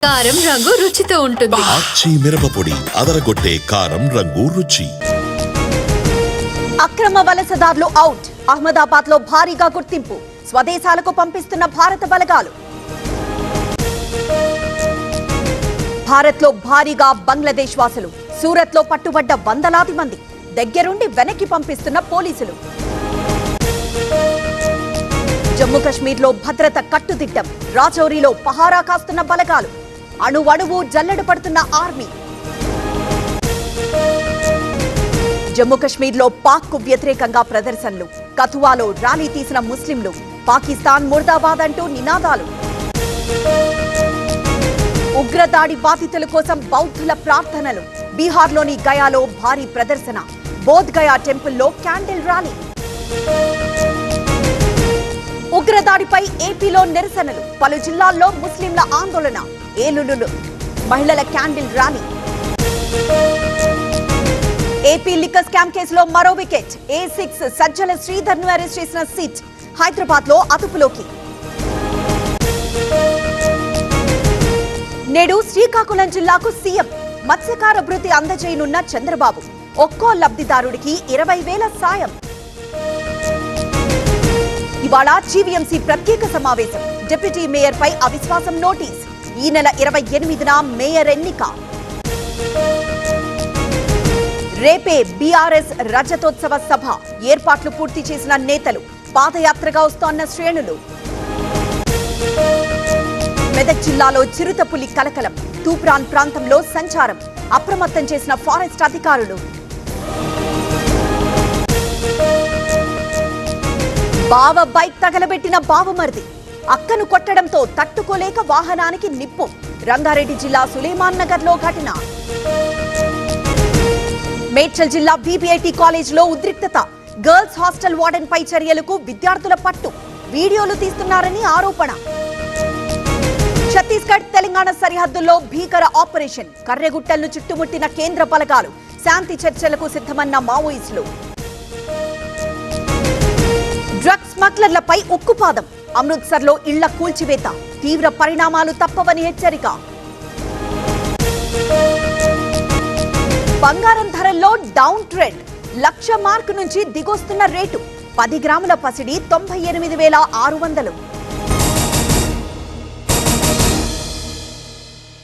కారం రంగు రుచితో ఉంటుంది. ఆచి మిరపపొడి అదరగొట్టే కారం రంగు రుచి. అక్రమ వలసదారులు అవుట్. అహ్మదాబాద్ లో భారీగా గుర్తింపు. స్వదేశాలకు పంపిస్తున్న భారత బలగాలు. భారత్ లో భారీగా బంగ్లాదేశ్ వాసులు. సూరత్ లో పట్టుబడ్డ వందలాది మంది. దగ్గరుండి వెనక్కి పంపిస్తున్న పోలీసులు. జమ్మూ కశ్మీర్ లో భద్రత కట్టుదిట్టం. రాజౌరిలో పహారా కాస్తున్న బలగాలు. అణువణువు జల్లెడ పడుతున్న ఆర్మీ. జమ్మూ కశ్మీర్ లో పాక్ కు వ్యతిరేకంగా ప్రదర్శనలు. కథువాలో ర్యాలీ తీసిన ముస్లింలు. పాకిస్తాన్ ముర్దాబాద్ అంటూ నినాదాలు. ఉగ్రదాడి బాధితుల కోసం బౌద్ధుల ప్రార్థనలు. బీహార్లోని గయాలో భారీ ప్రదర్శన. బోధ్ గయా టెంపుల్లో క్యాండిల్ ర్యాలీ. ఉగ్రదాడిపై ఏపీలో నిరసనలు. పలు జిల్లాల్లో ముస్లింల ఆందోళన. ఏలూరులో మహిళల candle rally. AP liquor scam కేసులో మరో వికెట్. A6 సజ్జల శ్రీధర్ ను అరెస్ట్ చేసిన సిట్ హైదరాబాద్ లో అదుపులోకి. నేడు శ్రీకాకుళం జిల్లాకు సీఎం మత్స్యకార భృతి అందజేయనున్న చంద్రబాబు. ఒక్కో లబ్ధిదారుడికి 20,000 సాయం. ఇవాళ జీవీఎంసీ ప్రత్యేక సమావేశం. డిప్యూటీ మేయర్ పై అవిశ్వాసం నోటీస్. ఈ నెల 28న మేయర్ ఎన్నిక. రేపే బీఆర్ఎస్ రజతోత్సవ సభ. ఏర్పాట్లు పూర్తి చేసిన నేతలు. పాదయాత్రగా వస్తోన్న శ్రేణులు. మెదక్ జిల్లాలో చిరుతపులి కలకలం. తూప్రాన్ ప్రాంతంలో సంచారం. అప్రమత్తం చేసిన ఫారెస్ట్ అధికారులు. బావ బైక్ తగలబెట్టిన బావమరిది. అక్కను కొట్టడంతో తట్టుకోలేక వాహనానికి నిప్పు. రంగారెడ్డి జిల్లా సులేమాన్ నగర్ లో ఘటన. మేడ్చల్ జిల్లా బీబీఐటీ కాలేజ్ లో ఉద్రిక్తత. గర్ల్స్ హాస్టల్ వార్డెన్ పై చర్యలకు విద్యార్థుల పట్టు. వీడియోలు తీస్తున్నారని ఆరోపణ. ఛత్తీస్గఢ్ తెలంగాణ సరిహద్దుల్లో భీకర ఆపరేషన్. కర్రెగుట్టలను చుట్టుముట్టిన కేంద్ర బలగాలు. శాంతి చర్చలకు సిద్ధమన్న మావోయిస్టులు. డ్రగ్స్ స్మగ్లర్లపై ఉక్కుపాదం. అమృత్సర్ లో ఇళ్ల కూల్చివేత. తీవ్ర పరిణామాలు తప్పవని హెచ్చరిక. బంగారం ధరల్లో డౌన్ ట్రెండ్. 1,00,000 మార్కు నుంచి దిగొస్తున్న రేటు. 10 గ్రాముల పసిడి 98,600.